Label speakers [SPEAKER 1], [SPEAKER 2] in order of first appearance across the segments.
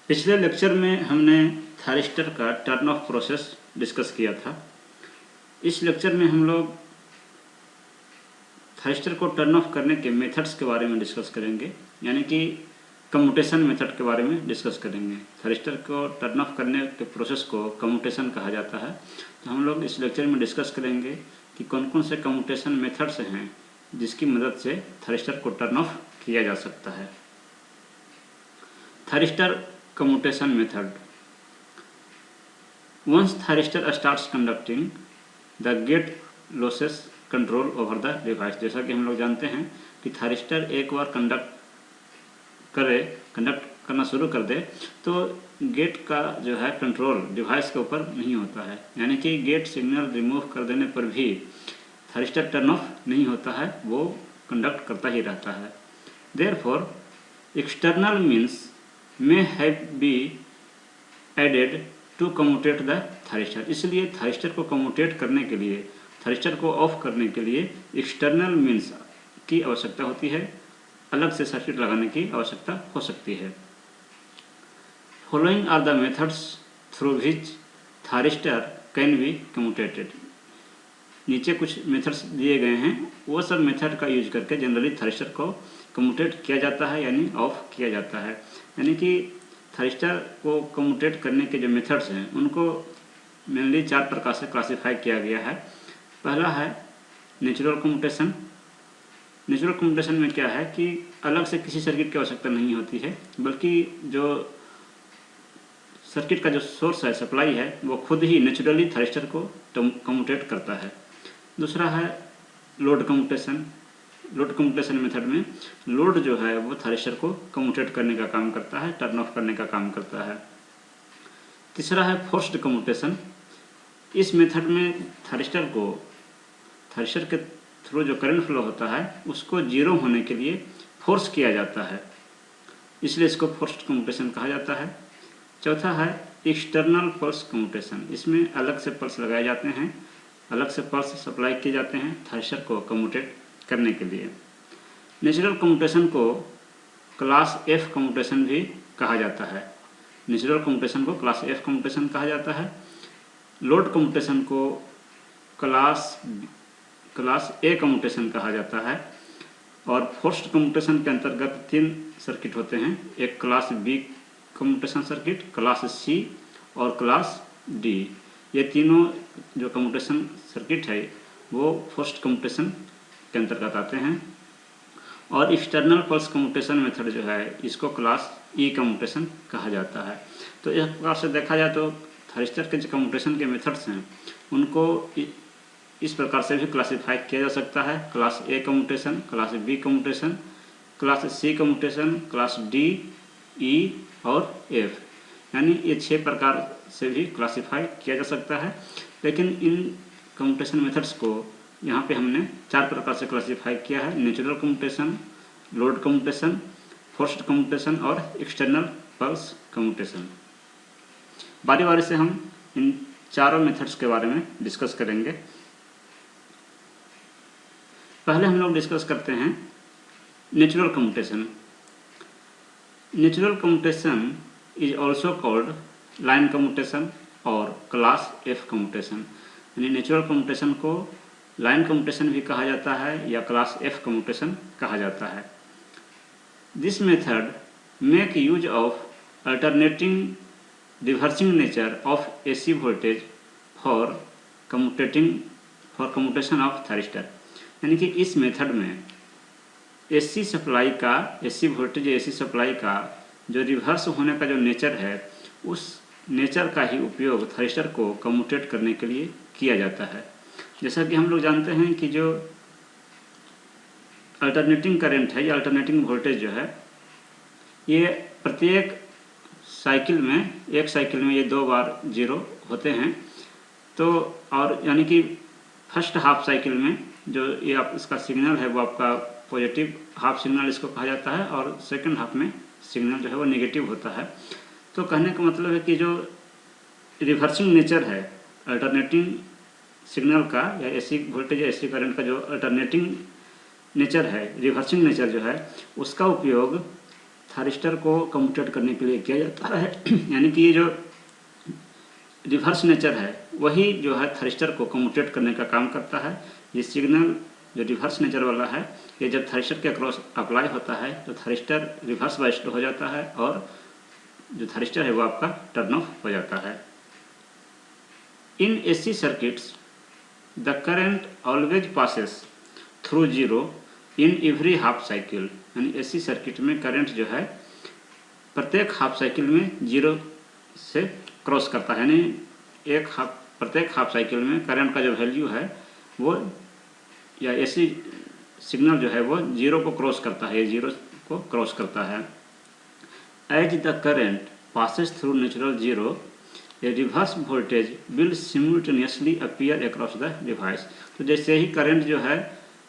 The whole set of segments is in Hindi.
[SPEAKER 1] पिछले लेक्चर में हमने थायरिस्टर का टर्न ऑफ प्रोसेस डिस्कस किया था। इस लेक्चर में हम लोग थायरिस्टर को टर्न ऑफ करने के मेथड्स के बारे में डिस्कस करेंगे, यानी कि कम्यूटेशन मेथड के बारे में डिस्कस करेंगे। थायरिस्टर को टर्न ऑफ करने के प्रोसेस को कम्यूटेशन कहा जाता है। तो हम लोग इस लेक्चर में डिस्कस करेंगे कि कौन कौन से कम्यूटेशन मेथड्स हैं जिसकी मदद से थायरिस्टर को टर्न ऑफ किया जा सकता है। Thyristor commutation method. Once thyristor starts conducting, the gate loses control over the device। जैसा कि हम लोग जानते हैं कि थायरिस्टर एक बार कंडक्ट करना शुरू कर दे तो गेट का जो है कंट्रोल डिवाइस के ऊपर नहीं होता है, यानी कि गेट सिग्नल रिमूव कर देने पर भी थायरिस्टर टर्न ऑफ नहीं होता है, वो कंडक्ट करता ही रहता है। Therefore, external means may have been added to commutate the thyristor. इसलिए थायरिस्टर को कम्यूटेट करने के लिए, थायरिस्टर को ऑफ करने के लिए एक्सटर्नल मीन्स की आवश्यकता होती है, अलग से सर्किट लगाने की आवश्यकता हो सकती है। Following are the methods through which thyristor can be commutated. नीचे कुछ मेथड्स दिए गए हैं, वो सब मेथड का यूज करके जनरली थायरिस्टर को कम्यूटेट किया जाता है, यानी ऑफ किया जाता है। यानी कि थायरिस्टर को कम्यूटेट करने के जो मेथड्स हैं उनको मेनली 4 प्रकार से क्लासिफाई किया गया है। पहला है नेचुरल कम्यूटेशन। नेचुरल कम्यूटेशन में क्या है कि अलग से किसी सर्किट की आवश्यकता नहीं होती है, बल्कि जो सर्किट का जो सोर्स है, सप्लाई है, वो खुद ही नेचुरली थायरिस्टर को कम्यूटेट करता है। दूसरा है load commutation. Load commutation method में लोड जो है वो थायरिस्टर को कम्यूटेट करने का काम करता है, टर्न ऑफ करने का काम करता है। तीसरा है फोर्स्ड कम्यूटेशन। इस मेथड में थायरिस्टर के थ्रू जो करंट फ्लो होता है उसको जीरो होने के लिए फोर्स किया जाता है, इसलिए इसको फोर्स्ड कम्यूटेशन कहा जाता है। चौथा है एक्सटर्नल पल्स कम्यूटेशन। इसमें अलग से पल्स लगाए जाते हैं, अलग से पल्स सप्लाई किए जाते हैं थायरिस्टर को कम्यूटेट करने के लिए। नेचुरल कम्यूटेशन को क्लास एफ कम्यूटेशन भी कहा जाता है। नेचुरल कम्यूटेशन को क्लास एफ कम्यूटेशन कहा जाता है। लोड कम्यूटेशन को क्लास ए कम्यूटेशन कहा जाता है। और फोर्स्ड कम्यूटेशन के अंतर्गत 3 सर्किट होते हैं, एक class B commutation circuit, class C और क्लास डी। ये तीनों जो कम्यूटेशन सर्किट है वो फोर्स्ड कम्यूटेशन के अंतर्गत आते हैं। और एक्सटर्नल पल्स कम्यूटेशन मेथड जो है इसको क्लास ई कम्यूटेशन कहा जाता है। तो इस प्रकार से देखा जाए तो थायरिस्टर के जो कम्यूटेशन के मेथड्स हैं उनको इस प्रकार से भी क्लासिफाई किया जा सकता है, class A commutation, class B commutation, class C commutation, class D, E और एफ, यानी ये 6 प्रकार से भी क्लासिफाई किया जा सकता है। लेकिन इन कम्यूटेशन मेथड्स को यहाँ पे हमने 4 प्रकार से क्लासिफाई किया है: natural commutation, load commutation, forced commutation और एक्सटर्नल पल्स कम्यूटेशन। बारी बारी से हम इन चारों मेथड्स के बारे में डिस्कस करेंगे। पहले हम लोग डिस्कस करते हैं natural commutation. Natural commutation is also called line commutation और क्लास एफ कम्यूटेशन। यानी नेचुरल कम्यूटेशन को लाइन कम्यूटेशन भी कहा जाता है या क्लास एफ कम्यूटेशन कहा जाता है। This method make use of alternating reversing nature of AC voltage for commutation of thyristor. यानी कि इस मेथड में एसी सप्लाई का, एसी वोल्टेज एसी सप्लाई का जो रिवर्स होने का जो नेचर है उस नेचर का ही उपयोग थायरिस्टर को कम्यूटेट करने के लिए किया जाता है। जैसा कि हम लोग जानते हैं कि जो अल्टरनेटिंग करंट है या अल्टरनेटिंग वोल्टेज जो है ये प्रत्येक साइकिल में, एक साइकिल में ये 2 बार जीरो होते हैं। तो और यानी कि फर्स्ट हाफ साइकिल में जो ये आप इसका सिग्नल है वो आपका पॉजिटिव हाफ सिग्नल इसको कहा जाता है और सेकंड हाफ में सिग्नल जो है वो नेगेटिव होता है। तो कहने का मतलब है कि जो रिवर्सिंग नेचर है अल्टरनेटिंग सिग्नल का या एसी वोल्टेज या एसी करंट का जो अल्टरनेटिंग नेचर है, रिवर्सिंग नेचर जो है, उसका उपयोग थारिस्टर को कम्यूटेट करने के लिए किया जाता है। यानी कि ये जो रिवर्स नेचर है वही जो है थारिस्टर को कम्यूटेट करने का काम करता है। ये सिग्नल जो रिवर्स नेचर वाला है ये जब थारिस्टर के अक्रॉस अप्लाई होता है तो थारिस्टर रिवर्स बाइस्ड हो जाता है और जो थारिस्टर है वो आपका टर्न ऑफ हो जाता है। In AC circuits the current always passes through zero in every half cycle. यानी एसी सर्किट में करंट जो है प्रत्येक हाफ साइकिल में जीरो से क्रॉस करता है। यानी प्रत्येक हाफ साइकिल में करंट का जो वैल्यू है वो या एसी सिग्नल जो है वो जीरो को क्रॉस करता है, जीरो को क्रॉस करता है। As the current passes through natural zero, a reverse voltage will simultaneously appear across the device। तो जैसे ही करंट जो है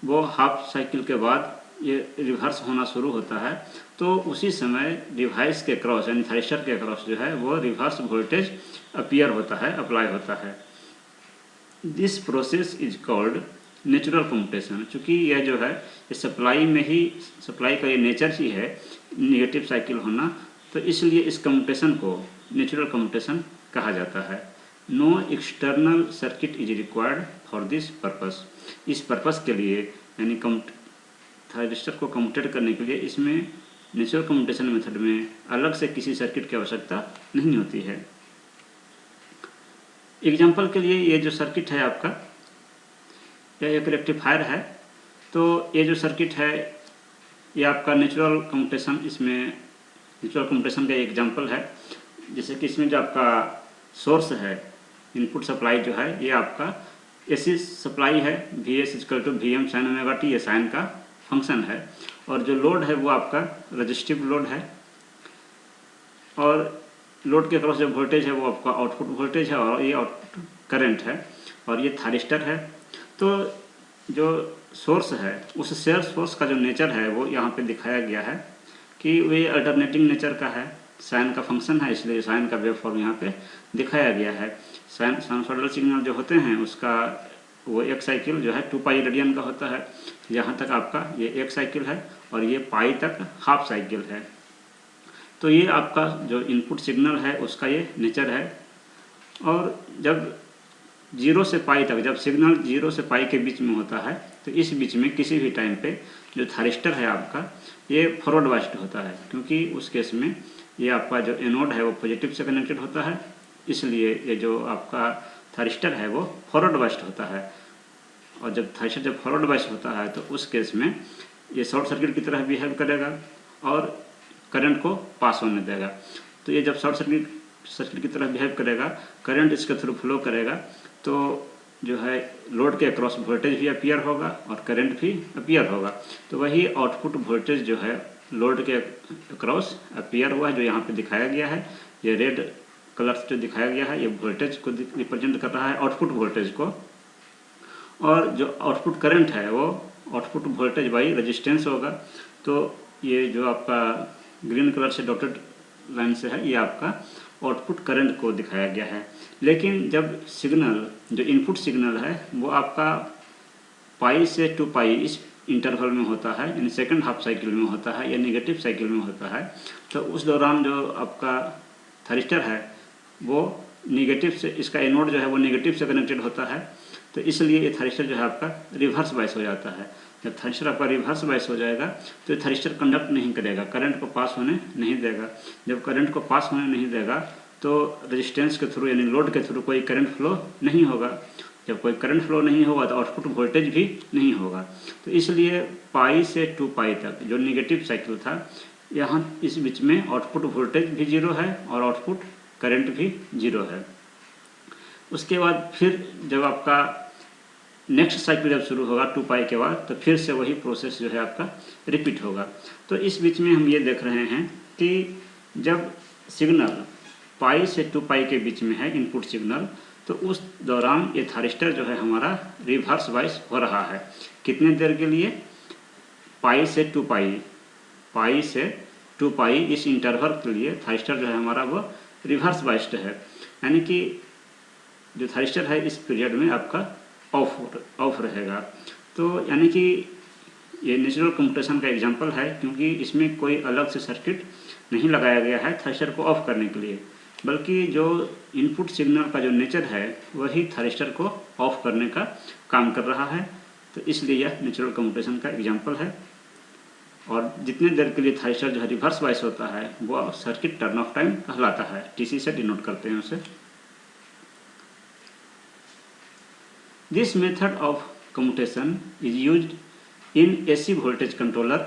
[SPEAKER 1] वो हाफ साइकिल के बाद ये रिवर्स होना शुरू होता है तो उसी समय डिवाइस के क्रॉस यानी थारिस्टर के क्रॉस जो है वो रिवर्स वोल्टेज अपीयर होता है, अप्लाई होता है। This process is called natural commutation. चूँकि यह जो है इस सप्लाई में ही, सप्लाई का ये नेचर ही है नेगेटिव साइकिल होना, तो इसलिए इस कम्यूटेशन को नेचुरल कम्यूटेशन कहा जाता है। No external circuit is required for this purpose. इस पर्पस के लिए यानी थारिस्टर को कम्यूटेट करने के लिए इसमें नेचुरल कम्यूटेशन मेथड में अलग से किसी सर्किट की आवश्यकता नहीं होती है। एग्जाम्पल के लिए ये जो सर्किट है आपका, यह एक रेक्टिफायर है। तो ये जो सर्किट है ये आपका नेचुरल कम्यूटेशन, इसमें नेचुरल कम्यूटेशन का एग्जाम्पल है। जैसे कि इसमें जो आपका सोर्स है, इनपुट सप्लाई जो है ये आपका एसी सप्लाई है, Vs = Vm sin ωt, ये साइन का फंक्शन है। और जो लोड है वो आपका रजिस्टिव लोड है और लोड के अक्रॉस जो वोल्टेज है वो आपका आउटपुट वोल्टेज है और ये आउटपुट करंट है और ये थारिस्टर है। तो जो सोर्स है उस सेल्फ सोर्स का जो नेचर है वो यहाँ पे दिखाया गया है कि वे अल्टरनेटिंग नेचर का है, साइन का फंक्शन है, इसलिए साइन का वेव फॉर्म यहाँ पे दिखाया गया है। साइनसॉइडल सिग्नल जो होते हैं उसका वो एक साइकिल जो है 2 पाई रेडियन का होता है। यहाँ तक आपका ये एक साइकिल है और ये पाई तक हाफ साइकिल है। तो ये आपका जो इनपुट सिग्नल है उसका ये नेचर है। और जब 0 से पाई तक, जब सिग्नल 0 से पाई के बीच में होता है तो इस बीच में किसी भी टाइम पे जो थारिस्टर है आपका ये फॉरवर्ड बाइस्ड होता है, क्योंकि उस केस में ये आपका जो एनोड है वो पॉजिटिव से कनेक्टेड होता है, इसलिए ये जो आपका थारिस्टर है वो फॉरवर्ड बाइस्ड होता है। और जब थारिस्टर जब फॉरवर्ड बाइस्ड होता है तो उस केस में ये शॉर्ट सर्किट की तरह बिहेव करेगा और करंट को पास होने देगा। तो ये जब शॉर्ट सर्किट की तरह बिहेव करेगा, करंट इसके थ्रू फ्लो करेगा, तो जो है लोड के अक्रॉस वोल्टेज भी अपीयर होगा और करंट भी अपीयर होगा। तो वही आउटपुट वोल्टेज जो है लोड के अक्रॉस अपीयर हुआ है, जो यहाँ पे दिखाया गया है, ये रेड कलर से दिखाया गया है, ये वोल्टेज को रिप्रेजेंट कर रहा है, आउटपुट वोल्टेज को। और जो आउटपुट करंट है वो आउटपुट वोल्टेज बाई रेजिस्टेंस होगा। तो ये जो आपका ग्रीन कलर से डॉटेड लाइन से है ये आपका आउटपुट करंट को दिखाया गया है। लेकिन जब सिग्नल, जो इनपुट सिग्नल है वो आपका पाई से 2 पाई इस इंटरवल में होता है, यानी सेकंड हाफ साइकिल में होता है या नेगेटिव साइकिल में होता है, तो उस दौरान जो आपका थारिस्टर है वो नेगेटिव से, इसका एनोड जो है वो नेगेटिव से कनेक्टेड होता है, तो इसलिए ये थारिस्टर जो है आपका रिवर्स बाइस हो जाता है। जब थारिस्टर आपका रिवर्स बाइस हो जाएगा तो थारिस्टर कंडक्ट नहीं करेगा, करंट को पास होने नहीं देगा। जब करंट को पास होने नहीं देगा तो रेजिस्टेंस के थ्रू यानी लोड के थ्रू कोई करंट फ्लो नहीं होगा। जब कोई करंट फ्लो नहीं होगा तो आउटपुट वोल्टेज भी नहीं होगा। तो इसलिए पाई से 2 पाई तक जो नेगेटिव साइकिल था, यहाँ इस बीच में आउटपुट वोल्टेज भी 0 है और आउटपुट करंट भी 0 है। उसके बाद फिर जब आपका नेक्स्ट साइकिल जब शुरू होगा 2 पाई के बाद, तो फिर से वही प्रोसेस जो है आपका रिपीट होगा। तो इस बीच में हम ये देख रहे हैं कि जब सिग्नल पाई से 2 पाई के बीच में है इनपुट सिग्नल, तो उस दौरान ये थारिस्टर जो है हमारा रिवर्स बाइस हो रहा है। कितने देर के लिए? पाई से 2 पाई, पाई से 2 पाई इस इंटरवल के लिए थारिस्टर जो है हमारा वो रिवर्स बाइस्ड है, यानी कि जो थारिस्टर है इस पीरियड में आपका ऑफ रहेगा। तो यानी कि ये नेचुरल कम्यूटेशन का एग्जांपल है, क्योंकि इसमें कोई अलग से सर्किट नहीं लगाया गया है थायरिस्टर को ऑफ करने के लिए, बल्कि जो इनपुट सिग्नल का जो नेचर है वही थायरिस्टर को ऑफ करने का काम कर रहा है। तो इसलिए यह नेचुरल कम्यूटेशन का एग्जांपल है। और जितने देर के लिए थायरिस्टर जो है रिवर्स वाइस होता है वो सर्किट टर्न ऑफ टाइम कहलाता है। टीसी से डिनोट करते हैं उसे। This method of commutation is used in AC voltage controller,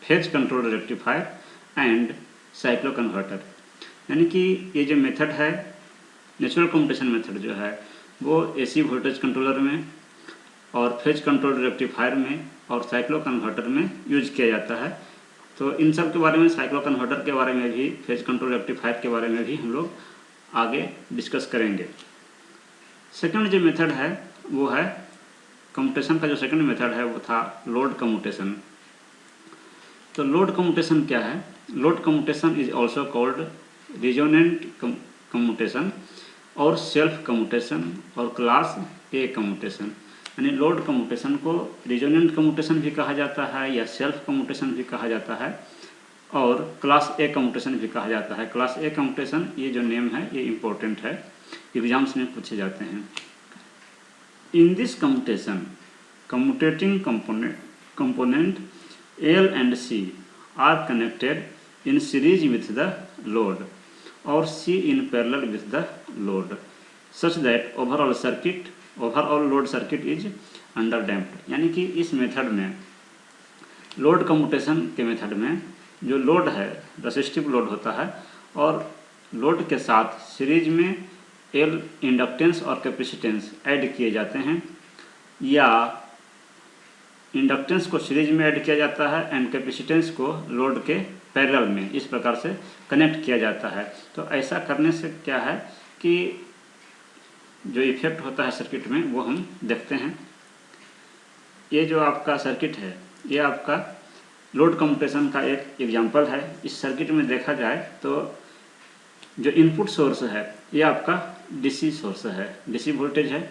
[SPEAKER 1] phase controller rectifier and cyclo converter। यानी कि ये जो मेथड है नेचुरल कम्यूटेशन मेथड जो है वो AC वोल्टेज कंट्रोलर में और फेज कंट्रोल रेक्टिफायर में और साइक्लो कन्वर्टर में यूज किया जाता है। तो इन सब के बारे में, साइक्लो कन्वर्टर के बारे में भी, फेज कंट्रोल रेक्टिफायर के बारे में भी हम लोग आगे डिस्कस करेंगे। सेकंड जो मेथड है वो है कम्यूटेशन का, जो सेकंड मेथड है वो था लोड कम्यूटेशन। तो लोड कम्यूटेशन क्या है? Load commutation is also called resonant commutation और सेल्फ कम्यूटेशन और क्लास ए कम्यूटेशन। यानी लोड कम्यूटेशन को रिजोनेंट कम्यूटेशन भी कहा जाता है या सेल्फ कम्यूटेशन भी कहा जाता है और क्लास ए कम्यूटेशन भी कहा जाता है। क्लास ए कम्यूटेशन ये जो नेम है ये इम्पोर्टेंट है, एग्जाम्स में पूछे जाते हैं। In this commutation, commutating component L and C are connected in series with the load or C in parallel with the load, such that overall load circuit is underdamped। यानी कि इस मेथड में, लोड कम्यूटेशन के मेथड में जो लोड है रेसिस्टिव लोड होता है और लोड के साथ सीरीज में एल इंडक्टेंस और कैपेसिटेंस ऐड किए जाते हैं, या इंडक्टेंस को सीरीज में ऐड किया जाता है एंड कैपेसिटेंस को लोड के पैरेलल में, इस प्रकार से कनेक्ट किया जाता है। तो ऐसा करने से क्या है कि जो इफेक्ट होता है सर्किट में वो हम देखते हैं। ये जो आपका सर्किट है ये आपका लोड कम्यूटेशन का एक एग्जांपल है। इस सर्किट में देखा जाए तो जो इनपुट सोर्स है ये आपका डीसी सोर्स है, डीसी वोल्टेज है,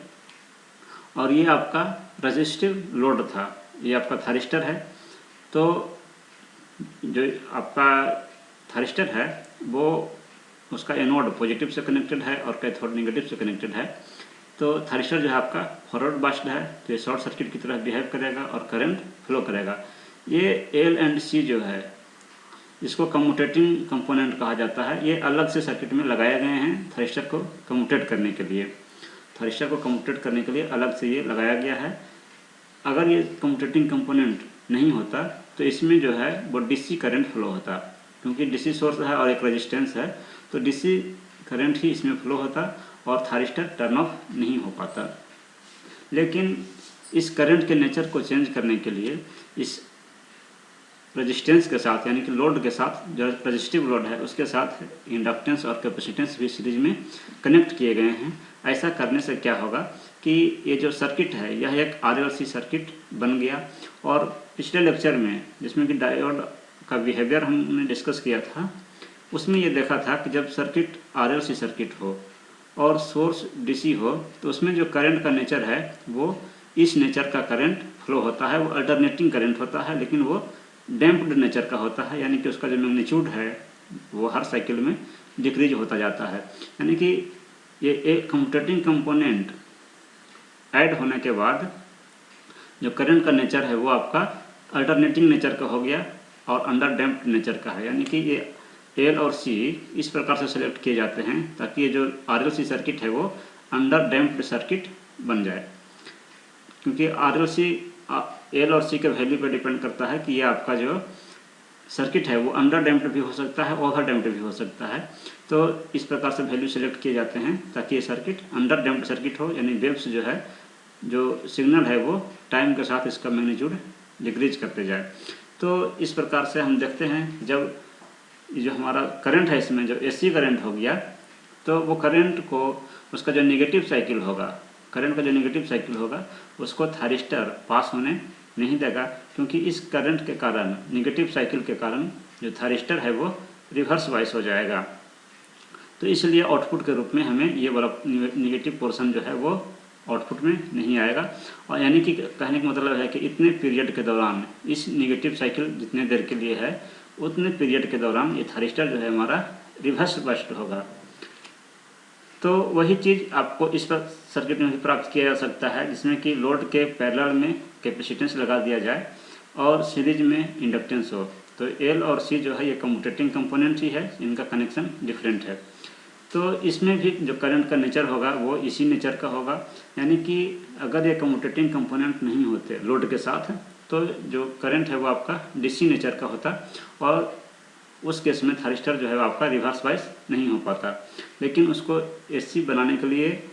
[SPEAKER 1] और ये आपका रेजिस्टिव लोड था, ये आपका थायरिस्टर है। तो जो आपका थायरिस्टर है वो उसका एनोड पॉजिटिव से कनेक्टेड है और कैथोड नेगेटिव से कनेक्टेड है। तो थायरिस्टर जो है आपका फॉरवर्ड बास्ड है, तो ये शॉर्ट सर्किट की तरह बिहेव करेगा और करंट फ्लो करेगा। ये एल एंड सी जो है इसको कम्यूटेटिंग कंपोनेंट कहा जाता है। ये अलग से सर्किट में लगाए गए हैं थायरिस्टर को कम्यूटेट करने के लिए। थायरिस्टर को कम्यूटेट करने के लिए अलग से ये लगाया गया है। अगर ये कम्यूटेटिंग कंपोनेंट नहीं होता तो इसमें जो है वो डीसी करंट फ्लो होता, क्योंकि डीसी सोर्स है और एक रेजिस्टेंस है, तो डीसी करंट ही इसमें फ्लो होता और थायरिस्टर टर्न ऑफ नहीं हो पाता। लेकिन इस करंट के नेचर को चेंज करने के लिए इस रेजिस्टेंस के साथ, यानी कि लोड के साथ, जो रेजिस्टिव लोड है उसके साथ इंडक्टेंस और कैपेसिटेंस भी सीरीज में कनेक्ट किए गए हैं। ऐसा करने से क्या होगा कि ये जो सर्किट है यह एक आरएलसी सर्किट बन गया। और पिछले लेक्चर में जिसमें कि डायोड का बिहेवियर हमने डिस्कस किया था उसमें ये देखा था कि जब सर्किट आरएलसी सर्किट हो और सोर्स डीसी हो तो उसमें जो करंट का नेचर है वो इस नेचर का करंट फ्लो होता है, वो अल्टरनेटिंग करंट होता है, लेकिन वो डैम्प्ड नेचर का होता है, यानी कि उसका जो मैग्नीट्यूड है वो हर साइकिल में डिक्रीज होता जाता है। यानी कि ये एक कम्यूटेटिंग कंपोनेंट ऐड होने के बाद जो करंट का नेचर है वो आपका अल्टरनेटिंग नेचर का हो गया और अंडर डैम्प्ड नेचर का है। यानी कि ये एल और सी इस प्रकार से सेलेक्ट किए जाते हैं ताकि ये जो आरएलसी सर्किट है वो अंडर डैम्प्ड सर्किट बन जाए, क्योंकि आरएलसी एल और सी के वैल्यू पर डिपेंड करता है कि ये आपका जो सर्किट है वो अंडर डैम्प्ड भी हो सकता है, ओवर डैम्प्ड भी हो सकता है। तो इस प्रकार से वैल्यू सेलेक्ट किए जाते हैं ताकि ये सर्किट अंडर डैम्प्ड सर्किट हो, यानी वेव्स जो है, जो सिग्नल है वो टाइम के साथ इसका मैग्नीट्यूड डिक्रीज करते जाए। तो इस प्रकार से हम देखते हैं जब जो हमारा करंट है इसमें जो एसी करंट हो गया तो वो करंट को, उसका जो नेगेटिव साइकिल होगा, करंट का जो नेगेटिव साइकिल होगा उसको थायरिस्टर पास होने नहीं देगा, क्योंकि इस करंट के कारण, नेगेटिव साइकिल के कारण जो थायरिस्टर है वो रिवर्स वाइस हो जाएगा। तो इसलिए आउटपुट के रूप में हमें ये वाला नेगेटिव पोर्शन जो है वो आउटपुट में नहीं आएगा। और यानी कि कहने का मतलब है कि इतने पीरियड के दौरान, इस नेगेटिव साइकिल जितने देर के लिए है उतने पीरियड के दौरान ये थारिस्टर जो है हमारा रिवर्स बस्ट होगा। तो वही चीज़ आपको इस सर्किट में भी प्राप्त किया जा सकता है, जिसमें कि लोड के पैरेलल में कैपेसिटेंस लगा दिया जाए और सीरीज में इंडक्टेंस हो। तो एल और सी जो है ये कम्यूटेटिंग कंपोनेंट ही है, इनका कनेक्शन डिफरेंट है। तो इसमें भी जो करंट का नेचर होगा वो इसी नेचर का होगा, यानी कि अगर ये कम्यूटेटिंग कंपोनेंट नहीं होते लोड के साथ तो जो करंट है वो आपका डीसी नेचर का होता और उस केस में थारिस्टर जो है वो आपका रिवर्स बाइस नहीं हो पाता। लेकिन उसको एसी बनाने के लिए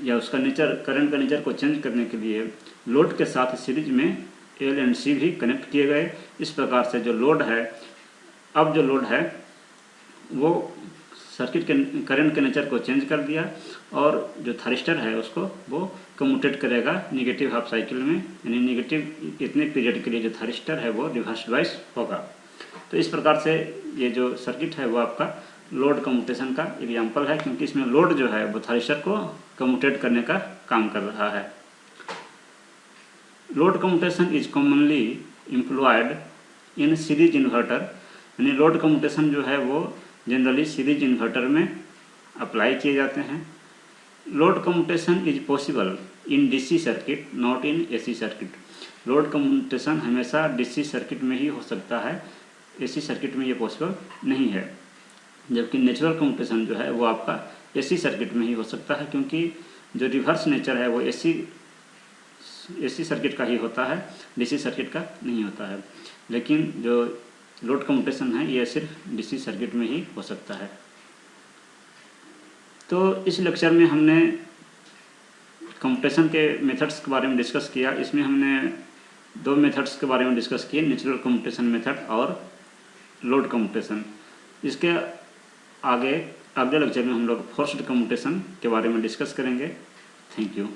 [SPEAKER 1] या उसका नेचर, करंट का नेचर को चेंज करने के लिए लोड के साथ सीरीज में एल एंड सी भी कनेक्ट किए गए। इस प्रकार से जो लोड है, अब जो लोड है वो सर्किट के करंट के नेचर को चेंज कर दिया और जो थारिस्टर है उसको वो कम्यूटेट करेगा नेगेटिव हाफ साइकिल में, यानी नेगेटिव इतने पीरियड के लिए जो थारिस्टर है वो रिवर्स बाइस होगा। तो इस प्रकार से ये जो सर्किट है वो आपका लोड कम्यूटेशन का एग्जाम्पल है, क्योंकि इसमें लोड जो है वो थारिस्टर को कम्यूटेट करने का काम कर रहा है। Load commutation is commonly employed in series inverter, यानी लोड कम्यूटेशन जो है वो जनरली सीरीज इन्वर्टर में अप्लाई किए जाते हैं। Load commutation is possible in DC circuit, not in AC circuit. Load commutation हमेशा डीसी सर्किट में ही हो सकता है, एसी सर्किट में ये पॉसिबल नहीं है। जबकि नेचुरल कम्यूटेशन जो है वो आपका एसी सर्किट में ही हो सकता है, क्योंकि जो रिवर्स नेचर है वो एसी सर्किट का ही होता है, डीसी सर्किट का नहीं होता है। लेकिन जो लोड कम्यूटेशन है ये सिर्फ डीसी सर्किट में ही हो सकता है। तो इस लेक्चर में हमने कम्यूटेशन के मेथड्स के बारे में डिस्कस किया। इसमें हमने दो मेथड्स के बारे में डिस्कस किए, नेचुरल कम्यूटेशन मेथड और लोड कम्यूटेशन। इसके अगले लेक्चर में हम लोग फोर्स्ड कम्यूटेशन के बारे में डिस्कस करेंगे। Thank you.